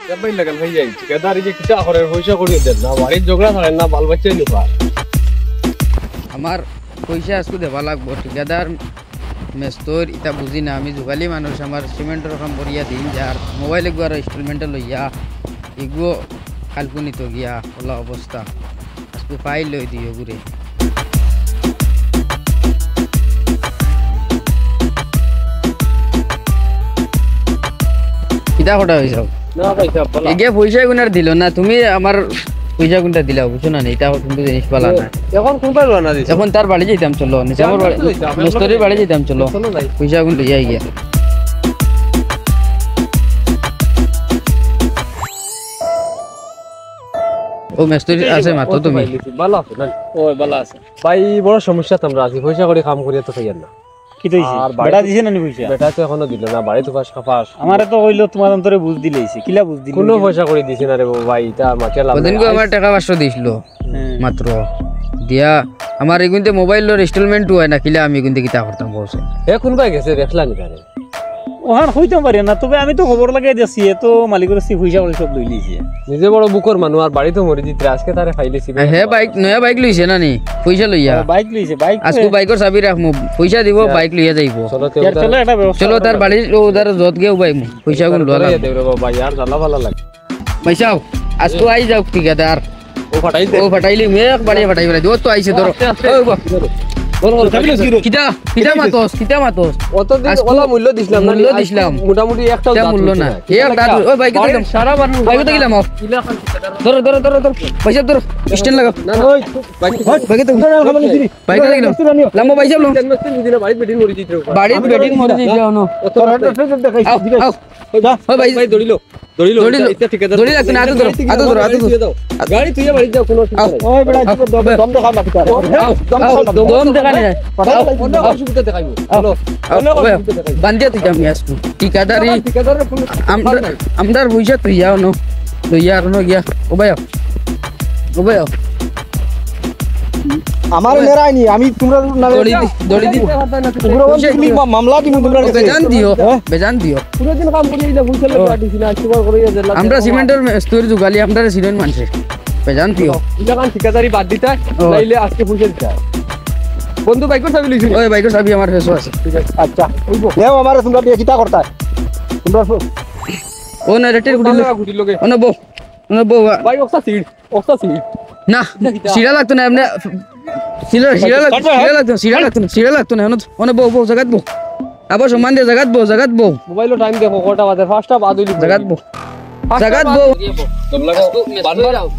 ভাই লাগাল ভাই যাই ঠিকাদার যে কিটা করে পয়সা করে দেন না বাড়ির ঝগড়া ছাড়ে না বাল বাচ্চাই লুকা আমার পয়সা আজকে দেওয়া লাগবো ঠিকাদার মেস্তর এটা বুঝি না আমি যোগালি মানুষ আমার সিমেন্টের কাম করিয়া দিন যার মোবাইল একবার ইনস্টলমেন্টে লইয়া এগুলো কাল্পনিত গিয়া ওলা অবস্থা আজকে ফাইল লই দিও ঘুরে কিতা কথা হয়েছ না ভাই সব বলা এগে পয়সা গুনার দিল না তুমি আমার পয়সা গুনটা দিলা বুঝছো না এটা কিন্তু জিনিস পালা না এখন কোন পারলো না দিছ এখন তার বাড়ি যাইতাম চলো নিজামর বাড়ি মেস্তরের বাড়ি যাইতাম চলো পয়সা গুন লইয়া গিয়া ও মেস্তরি আছে মাত্র তুমি ভালো আছে না ওই ভালো আছে ভাই বড় সমস্যা তোমরা আছি পয়সা করে কাম করিয়া তো খাইয়ার না কি তইছি বেটা দিছে না নি পয়সা বেটা তো এখনো দিল না বাড়ি তো ফাঁস আমারে তো কইলো তোমার অন্তরে বুঝ দিলেইছে কিলা বুঝ দিল কোনো পয়সা করে দিছি না রে ভাই এটা আমাকে লাভ ওদিন কো আমার টাকা 500 দিছিল মাত্র দিয়া আমার এগুনতে মোবাইলের ইনস্টলমেন্ট হয় না কিলা আমি এগুনতে কিতা করতাম বসে এ কোন ভাই গেছে দেখলা নি তারে ওহান হইতে পারে না তবে আমি তো খবর লাগাই দিছি এত মালিকের সি পয়সা করে সব লই লিছে নিজে বড় বুকর মানুষ আর বাড়ি তো মরে দিতে আজকে তারে ফাইলেছি হে বাইক নয়া বাইক লইছে না নি পয়সা লইয়া বাইক লইছে বাইক আজকে বাইকের চাবি রাখমু পয়সা দিব বাইক লইয়া যাইবো চলো চলো এটা ব্যবস্থা চলো তার বাড়ি ওদার যত গেও বাইমু পয়সা গুন ললা দেব রে বাবা यार জ্বালা ভালো লাগে পয়সা আজকে আই যাও ঠিকাদার ও ফাটাই দে ও ফাটাইলি মেক বাড়ি ফাটাই বলে ও তো আইছে ধরো বল কিটা কিটা মাতোস অত দিন ওলা মূল্য দিছিলাম না মূল্য দিছিলাম মোটামুটি একটা মূল্য না এক দাঁত ওই বাইকে দিলাম সারা বার বাইকে দিলাম ধরো ধরো ধরো ধরো পয়সা ধরো স্ট্যান্ড লাগা না ওই বাইকে তো বাইকে দিলাম লম্বা পয়সা লম বাড়ি বেটিং মরে দিতে বাড়ি বেটিং মরে দিতে হনো ওই ভাই ভাই দড়িলো এটা ঠিকাদার দড়ি লাগতে না আতো ধরো গাড়ি তুই বাড়ি যাও কোনো ওই বেটা দম দেখা বাকি দম দেখা নাই অন্য অসুবিধা দেখাইবো চলো বান্ধিয়া তুই আমি আসবো ঠিকাদারি ঠিকাদারের ফোন আমদার বুঝা তুই যাও নো লইয়া আর নো গিয়া ও ভাই আমার নেরাইনি আমি তোমরা দড়ি দি তুমি মামলা দিমু তোমরা বেজান দিও পুরো দিন কাম করিয়ে যা বুঝলে পাঠিয়েছি না আজকে করিয়ে যা আমরা সিমেন্টের স্টোরি জুগালি আমরা সিমেন্ট মানছে বেজান দিও এটা কান ঠিকাদারি বাদ দিতা নাইলে আজকে পয়সা দিতা বন্ধু বাইকর চাবি লইছি ওই বাইকের চাবি আমার ফেসো আছে আচ্ছা নেও আমারে তোমরা দিয়ে কিটা করতা তোমরা ও না রেটের গুটি লগে ও না বো ভাই ওস্তা সিট না সিরা লাগতো না এমনি সিরা লাগতো না ও না বো জাগাত বো আবার সমান দিয়ে জাগাত বো মোবাইলও টাইম দেখো কটা বাজে 5টা বাদ হইলি জাগাত বো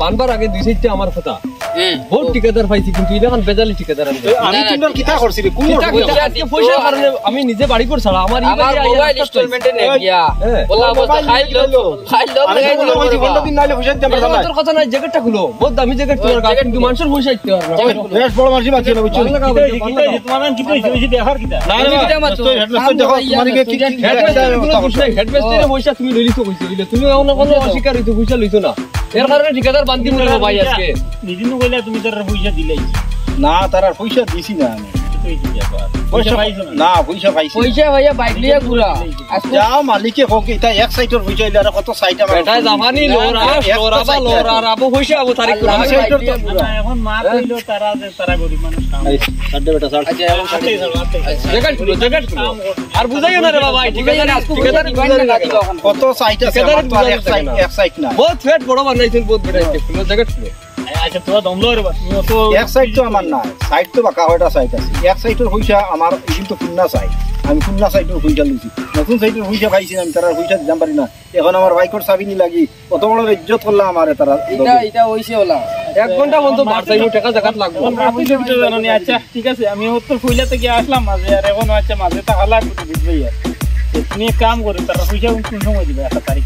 বানবার আগে দুই সাইডটা আমার কথা বহুত ঠিকাদার পাইছি কিন্তু এখন বেজালি ঠিকাদার আমি তোমরা কিটা করছি রে কোন পয়সার কারণে আমি নিজে বাড়ি পর ছাড়া আমার মোবাইল ইনস্টলমেন্টে নে গিয়া বলা অবস্থা খাইল লাগাই দিল ঘন্টা দিন নাইলে পয়সা দিতে পারবা না তোর কথা নাই জ্যাকেটটা খুলো বহুত দামি জ্যাকেট তোমার কাছে কিন্তু মানুষের পয়সা দিতে পারবে না বেশ বড় মাঝি বাকি না বুঝছো তোমার কি কইছে বেশি দেখার কিটা না কিটা মাত্র হেডমাস্টার দেখো তোমার কি হেডমাস্টারের পয়সা তুমি লইছো কইছো তুমি অন্য কোনো অস্বীকার হইতো পয়সা লইছো না এর কারণে ঠিকাদার বান্দি মরে ভাই আজকে নিদিন কইলা তুমি তার পয়সা দিলাই না তার পয়সা দিছি না আমি পয়সা পাইছো না পয়সা পাইছি পয়সা ভাইয়া বাইক লিয়া ঘুরা যাও মালিকে হোক এটা এক সাইডের পয়সা ইলা কত সাইড আমার বেটা জামানি লোরাবা পয়সা আবো তারিখ এখন মা কইলো তারা গরিব মানুষ কাম সাড্ডে বেটা সাড জ্যাকেট খুলো আর বুঝাইও না রে বাবা ঠিকাদার কত সাইড আছে আমার তো এক সাইড না বহুত ফেট বড় বানাইছেন বহুত বেটা খুলো জ্যাকেট খুলো আচ্ছা তোরা দমলো রে তো এক সাইড তো আমার না সাইড তো বাকা হয়টা সাইড আছে এক সাইডের পয়সা আমার কিন্তু কুন্না সাইড আমি কুন্না সাইডের পয়সা লইছি নতুন সাইডের পয়সা পাইছি আমি তার পয়সা দিতে পারি না এখন আমার বাইকর চাবি নি লাগি কত বড় ইজ্জত করলাম আমারে তারা এটা হইছে ওলা 1 ঘন্টা বন্ধ বাড়াইও টাকা জায়গা লাগবে আপনি তো জানেন আচ্ছা ঠিক আছে আমি তো কইলা থেকে আসলাম মাঝে আর এখন আচ্ছা মাঝে টাকা লাগবে তো দিবেই আর তুমি কাম করে তার পয়সা কোন সময় দিবে একটা তারিখ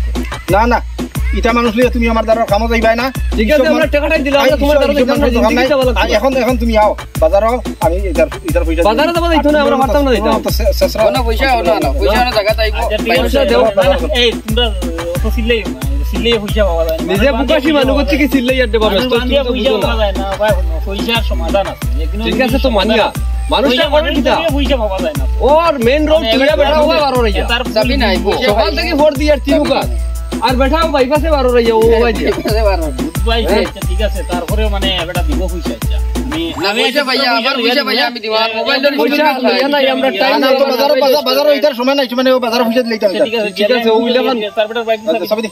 না না ইটা মানুষ লিয়ে তুমি আমার দ্বারা কামো যাইবাই না ঠিক আছে আমরা টাকাটাই দিলাম আমরা তোমার দ্বারা দিলাম না এখন তুমি আও বাজারও আমি ইটার পয়সা বাজারে তো দিতো না আমরা মারতাম না দিতাম না পয়সা না জায়গা তাইবো পয়সা দেও এই তোমরা তো সিলেই পয়সা পাওয়া যায় নিজে বুকাশি মানুষ হচ্ছে কি সিলাই আর দেবা ব্যস্ত পয়সা পাওয়া যায় না ভাই পয়সার সমাধান আছে ঠিক আছে তো মানিয়া মানুষটা করে কিটা পয়সা পাওয়া যায় না ওর মেইন রোড তুইয়া বেটা ওয়া বারো রইয়া তার চাবি নাই সকাল থেকে ভোট দিয়ার তিনুকা আর বেটাও বাইপাসে বারো রইয়া ও বাই দিয়া ভাই ঠিক আছে তারপরে মানে এটা দিব পয়সা আমি পয়সা পাইয়া আমি দিব আর মোবাইল পয়সা লইয়া নাই আমরা টাইম না তো বাজার ওইটার সময় নাই মানে ও বাজার পয়সা লইতে ঠিক আছে ঠিক আছে ওইলা খান তারপরে বাইক সবই দে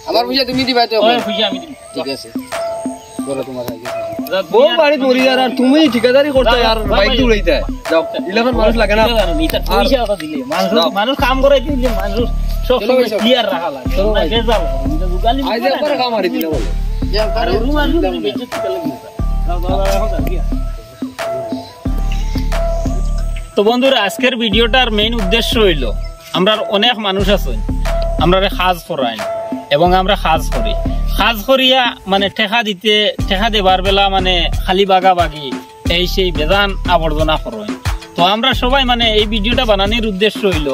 আমার পয়সা তুমি দিবা তো ওই পয়সা আমি দিব ঠিক আছে বলো তোমার আগে ও বাড়ি মরি আর তুমি ঠিকাদারি করতে আর বাইক উড়াইতে যাও 11 মানুষ লাগে না পয়সা কথা দিলে মানুষ কাম করে দিলে মানুষ সব সময় ক্লিয়ার রাখা লাগে না গেজাল দুগালি আজ একবার কাম মারি দিলে বলে আর রুমান বেচে দিতে লাগে তো বন্ধুরা আজকের ভিডিওটার মেইন উদ্দেশ্য হইল আমরা অনেক মানুষ আছেন আমরা কাজ করাই এবং আমরা কাজ করি কাজ করিয়া মানে ঠেকা দেবার বেলা মানে খালি বাগাবাগি এই সেই বেজান আবর্জনা করেন তো আমরা সবাই মানে এই ভিডিওটা বানানোর উদ্দেশ্য হইল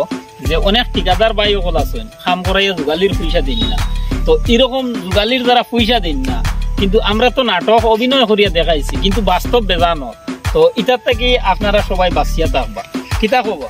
যে অনেক ঠিকাদার ভাই সকল আছেন কাম করাইয়া যোগালির পয়সা দিন না তো এরকম যোগালির দ্বারা পয়সা দিন না কিন্তু আমরা তো নাটক অভিনয় করিয়া দেখাইছি কিন্তু বাস্তব বেজান তো এটার থেকে আপনারা সবাই বাঁচিয়া থাকবা কিতা কব